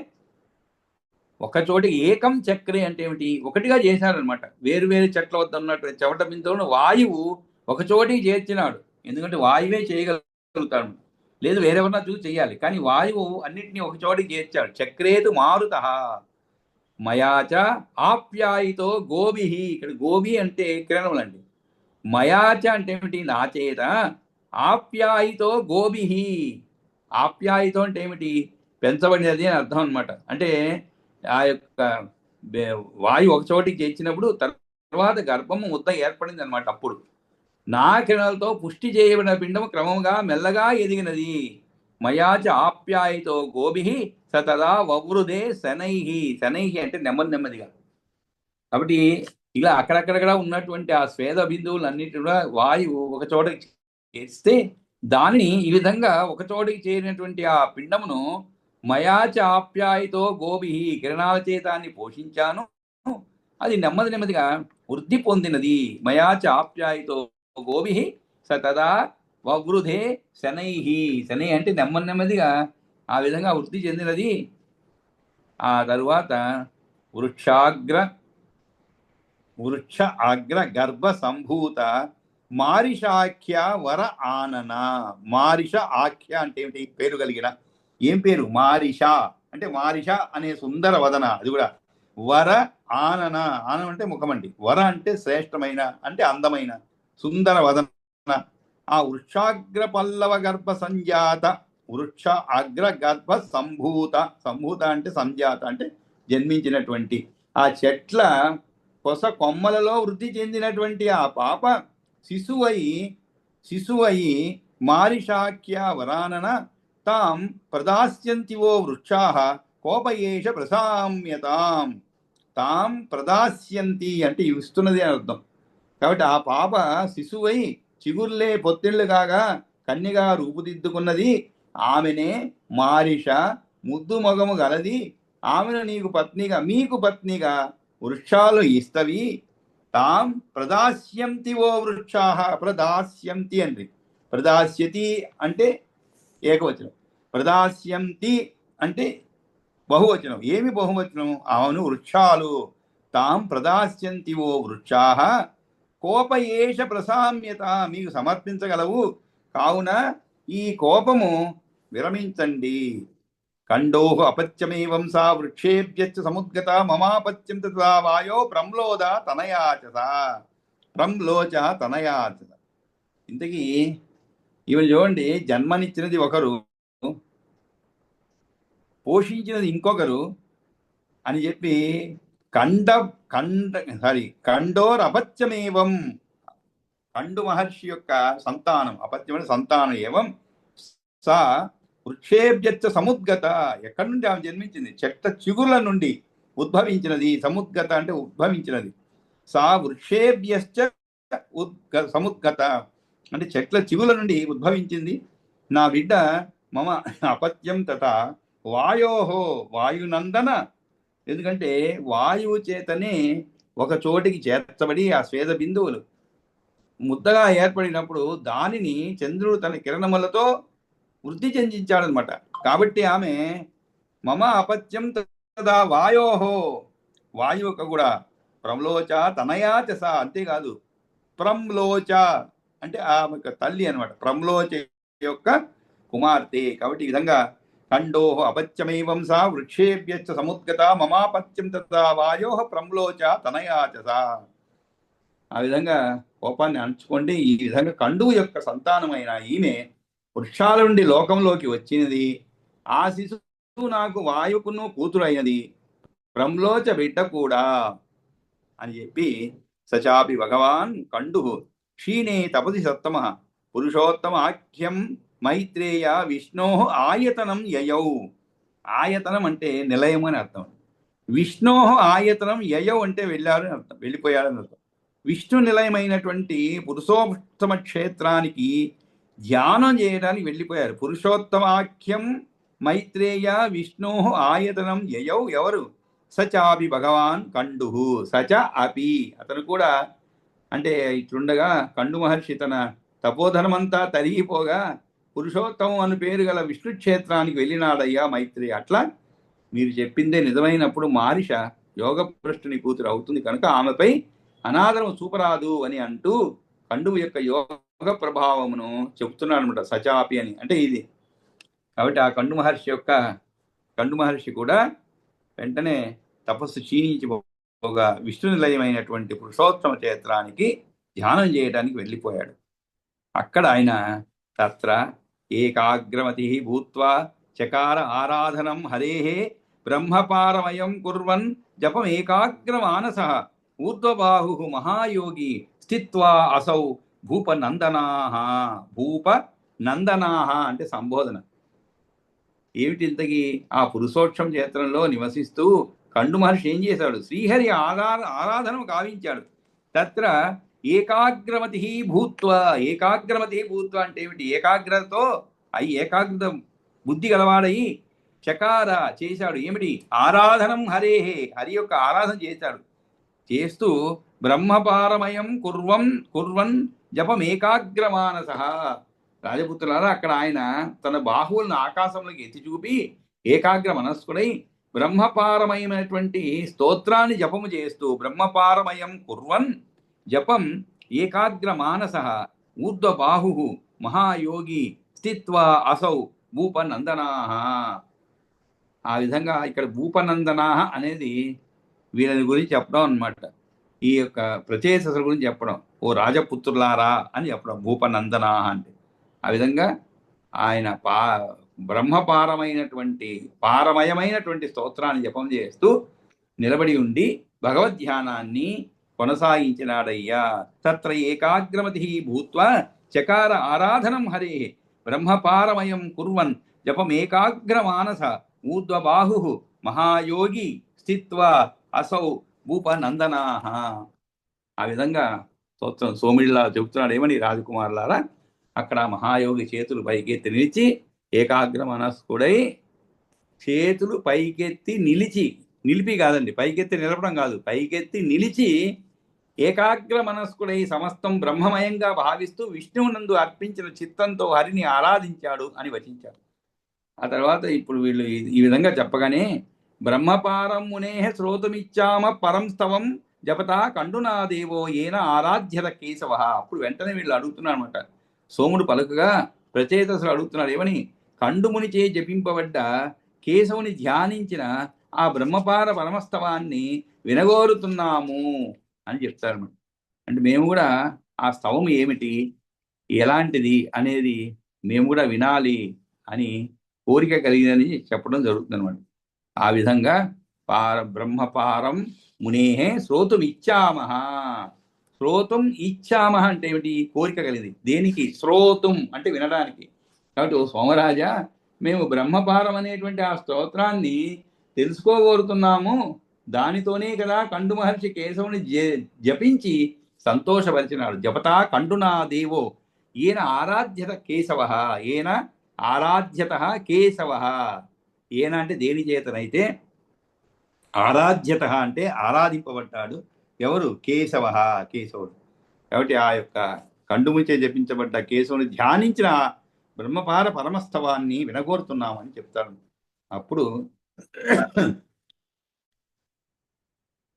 ఒక చోటికి ఏకం చక్రే అంటే ఏమిటి? ఒకటిగా చేశారనమాట. వేరు చెట్ల వద్ద ఉన్నటువంటి చెమట బిందువులను వాయువు ఒక చోటికి చేర్చినాడు. ఎందుకంటే వాయువే చేయగలుగుతాడు, లేదు వేరెవరన్నా చూసి చేయాలి, కానీ వాయువు అన్నింటినీ ఒక చోటికి చేర్చాడు. చక్రేతు మారుతః మయాచ ఆప్యాయితో గోభి. ఇక్కడ గోభి అంటే కిరణములండి. మయాచ అంటే ఏమిటి? నా చేత. ఆప్యాయితో గోభి. ఆప్యాయితో అంటే ఏమిటి? పెంచబడినది అని అర్థం అనమాట. అంటే ఆ యొక్క వాయువు ఒక చోటికి చేర్చినప్పుడు తర్వాత గర్భము ముద్ద ఏర్పడింది అనమాట. అప్పుడు నా కిరణాలతో పుష్టి చేయబడిన పిండము క్రమంగా మెల్లగా ఎదిగినది. మయాచ ఆప్యాయితో గోభి సతదా వవృధే శనైహి. శనైహి అంటే నెమ్మదిగా. కాబట్టి ఇలా అక్కడక్కడ ఉన్నటువంటి ఆ స్వేద బిందువులు అన్నిటి కూడా వాయువు ఒక చోటకి చేస్తే దానిని ఈ విధంగా ఒక చోటికి చేరినటువంటి ఆ పిండమును మయాచ ఆప్యాయితో గోభి, కిరణాల చేతాన్ని పోషించాను, అది నెమ్మదిగా వృద్ధి పొందినది. మయాచ ఆప్యాయితో గోభి సతదా వవృధే శనైహి. శనై అంటే నెమ్మదిగా ఆ విధంగా వృద్ధి చెందినది. ఆ తరువాత వృక్ష అగ్ర గర్భ సంభూత మారిషాఖ్య వర ఆనన. మారిష ఆఖ్య అంటే ఏమిటి? పేరు కలిగిన. ఏం పేరు? మారిష అంటే మారిష అనే సుందర వదన, అది కూడా వర ఆనన. ఆనం అంటే ముఖమండి, వర అంటే శ్రేష్టమైన, అంటే అందమైన, సుందర వదన. ఆ వృక్షాగ్ర పల్లవ గర్భ సంజాత, వృక్ష అగ్ర గర్భ సంభూత. సంభూత అంటే సంజాత అంటే జన్మించినటువంటి, ఆ చెట్ల కొస కొమ్మలలో వృద్ధి చెందినటువంటి ఆ పాప శిశువై మారిషాఖ్య వరానన తాం ప్రదాస్యంతివో వృక్షాః కోపయేష ప్రసామ్యతాం. తాం ప్రదాస్యంతి అంటే ఇస్తున్నది అని అర్థం. కాబట్టి ఆ పాప శిశువై చిగుర్లే పొత్తిళ్ళు కాగా కన్యగా రూపుదిద్దుకున్నది. ఆమెనే మారిష ముద్దు మొగము గలది, ఆమెను నీకు పత్నిగా మీకు పత్నిగా వృక్షాలు ఇస్తవి, తాం ప్రదాస్యంతి ఓ వృక్షా. ప్రదాస్యంతి అండి. ప్రదాస్యతి అంటే ఏకవచనం, ప్రదాస్యంతి అంటే బహువచనం. ఏమి బహువచనం? అవును, వృక్షాలు. తాం ప్రదాస్యంతి ఓ వృక్షా కోపయేష ప్రసామ్యత, మీకు సమర్పించగలవు, కావున ఈ కోపము విరమించండి. కండోహ అపత్యమేవం సా వృక్షేభ్యశ్చ సముద్గత మమాపత్యం తదా వాయో ప్రమ్లోద తనయాచత. ప్రమ్లోచ తనయాచత. ఇంతకీ ఈమెను చూడండి, జన్మనిచ్చినది ఒకరు, పోషించినది ఇంకొకరు అని చెప్పి కండోర్ అపత్యమేవం, కండు మహర్షి యొక్క సంతానం, అపత్యమైన సంతానం ఏవం సా వృక్షేభ్యచ్చ సముద్గత, ఎక్కడి నుండి ఆమె జన్మించింది? చెట్ల చిగుర్ల నుండి ఉద్భవించినది. సముద్గత అంటే ఉద్భవించినది. సా వృక్షేభ్యశ్చ సముద్గత అంటే చెట్ల చిగుల నుండి ఉద్భవించింది. నా బిడ్డ మమ అపత్యం తథా వాయోహో, వాయునందన. ఎందుకంటే వాయువు చేతనే ఒక చోటికి చేర్చబడి ఆ స్వేద బిందువులు ముద్దగా ఏర్పడినప్పుడు దానిని చంద్రుడు తన కిరణములతో వృద్ధి చెందించాడనమాట. కాబట్టి ఆమె మమ అపత్యం తదా వాయోహో, వాయువుక కూడా ప్రమ్లోచ తనయాచస. అంతేకాదు, ప్రమ్లోచ అంటే ఆమె తల్లి అనమాట, ప్రమ్లోచ యొక్క కుమార్తె. కాబట్టి ఈ విధంగా ఖండోహ అపత్యమైవం సా వృక్షేభ్యశ్చ సముద్గత మమాపత్యం తదా వాయోహ ప్రమ్లోచ తనయాచస. ఆ విధంగా కోపాన్ని అణుచుకోండి. ఈ విధంగా కండువు యొక్క సంతానమైన ఈమె వృక్షాల నుండి లోకంలోకి వచ్చినది. ఆ శిశువు నాకు వాయువుకును కూతురు అయినది, ప్రమ్లోచ బిడ్డ కూడా అని చెప్పి సచాపి భగవాన్ కండు క్షీణే తపసి సత్తమ పురుషోత్తమ ఆఖ్యం మైత్రేయ విష్ణో ఆయతనం యయౌ. ఆయతనం అంటే నిలయం అని అర్థం. విష్ణో ఆయతనం యయౌ అంటే వెళ్ళారు అని అర్థం, వెళ్ళిపోయారని అర్థం. విష్ణు నిలయమైనటువంటి పురుషోత్తమ క్షేత్రానికి ధ్యానం చేయడానికి వెళ్ళిపోయారు. పురుషోత్తమాఖ్యం మైత్రేయ విష్ణో ఆయతనం యయౌ. ఎవరు? సచాపి భగవాన్ కండు. సచ అపి, అతను కూడా. అంటే ఇట్లుండగా కండు మహర్షి తన తపోధనమంతా తరిగిపోగా పురుషోత్తమం అని పేరు గల విష్ణు క్షేత్రానికి వెళ్ళినాడయ్యా మైత్రేయ. అట్లా మీరు చెప్పిందే నిజమైనప్పుడు మారిష యోగభ్రష్టుని కూతురు అవుతుంది కనుక ఆమెపై అనాదరం చూపరాదు అని అంటూ కండువు యొక్క యోగ ప్రభావమును చెబుతున్నాడు అనమాట, సచాపి అని. అంటే ఇది కాబట్టి ఆ కండు మహర్షి కూడా వెంటనే తపస్సు క్షీణించిపోగా విష్ణు నిలయమైనటువంటి పురుషోత్తమ క్షేత్రానికి ధ్యానం చేయడానికి వెళ్ళిపోయాడు. అక్కడ ఆయన తత్ర ఏకాగ్రమతి భూత్వా చకార ఆరాధనం హరేః బ్రహ్మపారమయం కుర్వన్ జపం ఏకాగ్రమానస ఊర్ధ్వబాహు మహాయోగి స్థిత్వా అసౌ భూపనందనాః. భూపనందనాః అంటే సంబోధన. ఏమిటి ఇంతకీ? ఆ పురుషోక్షం క్షేత్రంలో నివసిస్తూ కండు మహర్షి ఏం చేశాడు? శ్రీహరి ఆరాధన గావించాడు. తత్ర ఏకాగ్రమతి భూత్వ. ఏకాగ్రమతి భూత్వ అంటే ఏమిటి? ఏకాగ్రతతో ఏకాగ్రత బుద్ధి గలవాడయి చకార చేశాడు. ఏమిటి? ఆరాధనం హరేహే, హరి యొక్క ఆరాధన చేశాడు. చేస్తూ బ్రహ్మపారమయం కుర్వన్ జపం ఏకాగ్రమానస. రాజపుత్రులారా, అక్కడ ఆయన తన బాహువులను ఆకాశంలోకి ఎత్తి చూపి ఏకాగ్ర మనస్కుడై బ్రహ్మపారమయమైనటువంటి స్తోత్రాన్ని జపము చేస్తూ బ్రహ్మపారమయం కుర్వన్ జపం ఏకాగ్ర మానస ఊర్ధ్వబాహు మహాయోగి స్థిత్వా అసౌ భూపనందనాః. ఆ విధంగా ఇక్కడ భూపనందనాః అనేది వీళ్ళని గురించి చెప్పడం అన్నమాట. ఈ యొక్క ప్రచేతసుల గురించి చెప్పడం, ఓ రాజపుత్రులారా అని చెప్పడం భూపనందనాః అంటే. ఆ విధంగా ఆయన పారమయమైనటువంటి స్తోత్రాన్ని జపం చేస్తూ నిలబడి ఉండి భగవద్ధ్యానాన్ని కొనసాగించినాడయ్యా. తత్ర ఏకాగ్రమతి భూత్వా చకార ఆరాధనం హరే బ్రహ్మపారమయం కుర్వన్ జపం ఏకాగ్రమానస ఊర్ధ్వబాహు మహాయోగి స్థిత్వా అసౌ భూపనందనాః. ఆ విధంగా స్తోత్రం సోమిడిలా చెబుతున్నాడు. ఏమని? రాజకుమారులారా, అక్కడ మహాయోగి చేతులు పైకెత్తి నిలిచి ఏకాగ్ర మనస్కుడై చేతులు పైకెత్తి నిలిపి కాదండి, పైకెత్తి నిలపడం కాదు, పైకెత్తి నిలిచి ఏకాగ్ర మనస్కుడై సమస్తం బ్రహ్మమయంగా భావిస్తూ విష్ణువునందు అర్పించిన చిత్తంతో హరిని ఆరాధించాడు అని వచించారు. ఆ తర్వాత ఇప్పుడు వీళ్ళు ఈ విధంగా చెప్పగానే బ్రహ్మపారం మునేహ శ్రోతమిచ్చామ పరం స్తవం జపతా కండునాదేవో ఏన ఆరాధ్యత కేశవ. అప్పుడు వెంటనే వీళ్ళు అడుగుతున్నారు అనమాట. సోముడు పలుకగా ప్రచేతసులు అడుగుతున్నాడు, ఏమని? కండుమునిచే జపింపబడ్డ కేశవుని ధ్యానించిన ఆ బ్రహ్మపార పరమస్తవాన్ని వినగోరుతున్నాము అని చెప్తారు. అంటే మేము కూడా ఆ స్తవం ఏమిటి, ఎలాంటిది అనేది మేము కూడా వినాలి అని కోరిక కలిగిందని చెప్పడం జరుగుతుంది అనమాట. ఆ విధంగా బ్రహ్మపారం మునేహే శ్రోతం ఇచ్చామహ. శ్రోతం ఇచ్చామహ అంటే ఏమిటి? కోరిక కలిగింది. దేనికి? శ్రోతం అంటే వినడానికి. కాబట్టి ఓ సోమరాజా, మేము బ్రహ్మపారం అనేటువంటి ఆ స్తోత్రాన్ని తెలుసుకోగోరుతున్నాము. దానితోనే కదా కండు మహర్షి కేశవుని జపించి సంతోషపరిచినాడు. జపతా కండునా దేవో ఈయన ఆరాధ్యత కేశవ. ఈయన ఆరాధ్యత కేశవ. ఈయన అంటే దేని చేతనైతే ఆరాధ్యత అంటే ఆరాధింపబడ్డాడు. ఎవరు? కేశవ, కేశవుడు. కాబట్టి ఆ యొక్క కండుముచే జపించబడ్డ కేశవుని ధ్యానించిన బ్రహ్మపార పరమస్తవాన్ని వినగోరుతున్నామని చెప్తాడు. అప్పుడు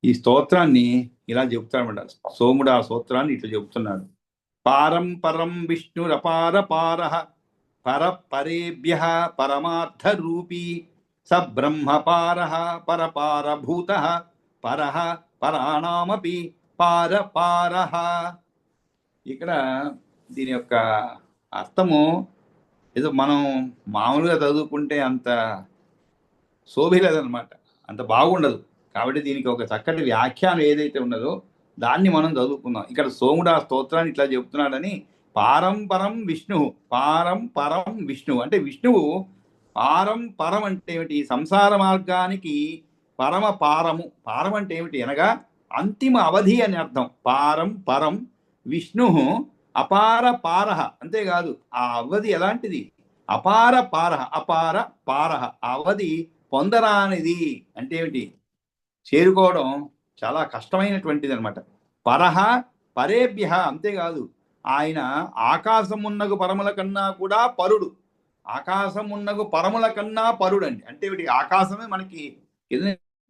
ఈ స్తోత్రాన్ని ఇలా చెప్తాడనమాట. సోముడు ఆ స్తోత్రాన్ని ఇట్లా చెబుతున్నాడు. పారం పరం విష్ణురపార పార పర పరేభ్య పరమార్థ రూపీ స బ్రహ్మపార పరపారభూత పర పరాణామపి పార పార. ఇక్కడ దీని యొక్క అర్థము ఏదో మనం మామూలుగా చదువుకుంటే అంత శోభిలేదనమాట, అంత బాగుండదు. కాబట్టి దీనికి ఒక చక్కటి వ్యాఖ్యానం ఏదైతే ఉన్నదో దాన్ని మనం చదువుకుందాం. ఇక్కడ సోముడు ఆ స్తోత్రాన్ని ఇట్లా చెప్తున్నాడని, పారం పరం విష్ణు, పారం పరం విష్ణు అంటే విష్ణువు పారం పరం అంటే ఏమిటి? సంసార మార్గానికి పరమ పారము. పారం అంటే ఏమిటి అనగా అంతిమ అవధి అని అర్థం. పారం పరం విష్ణు అపార పారహ. అంతేకాదు, ఆ అవధి ఎలాంటిది? అపార పారహ. అపార పారహ అవధి పొందరానిది. అంటే ఏమిటి? చేరుకోవడం చాలా కష్టమైనటువంటిది అనమాట. పరహ పరేభ్య. అంతేకాదు, ఆయన ఆకాశమున్నగు పరముల కన్నా కూడా పరుడు. ఆకాశమున్నగు పరముల కన్నా పరుడు అండి. అంటే ఏమిటి? ఆకాశమే మనకి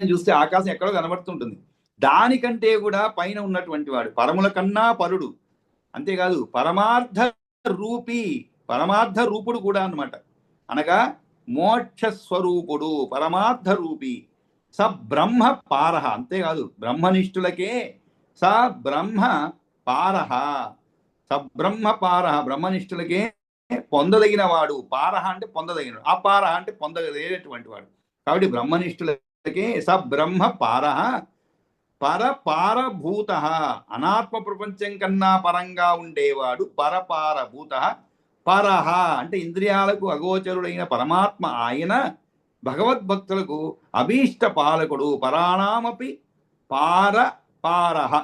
చూస్తే ఆకాశం ఎక్కడో కనబడుతుంటుంది, దానికంటే కూడా పైన ఉన్నటువంటి వాడు, పరముల కన్నా పరుడు. అంతేకాదు, పరమార్థ రూపీ, పరమార్థ రూపుడు కూడా అన్నమాట. అనగా మోక్ష స్వరూపుడు, పరమార్థ రూపి. స బ్రహ్మ పారహ. అంతేకాదు, బ్రహ్మనిష్ఠులకే స బ్రహ్మ పారహ. సబ్రహ్మ పారహ, బ్రహ్మనిష్ఠులకే పొందదగిన వాడు. పారహ అంటే పొందదగిన, అపారహ అంటే పొందలేనటువంటి వాడు. కాబట్టి బ్రహ్మనిష్ఠులకే స బ్రహ్మ పారహ పరపారభూత. అనాత్మ ప్రపంచం కన్నా పరంగా ఉండేవాడు పరపారభూత. పరహ అంటే ఇంద్రియాలకు అగోచరుడైన పరమాత్మ ఆయన. భగవద్భక్తులకు అభీష్ట పాలకుడు. పరాణామపి పార పారహ.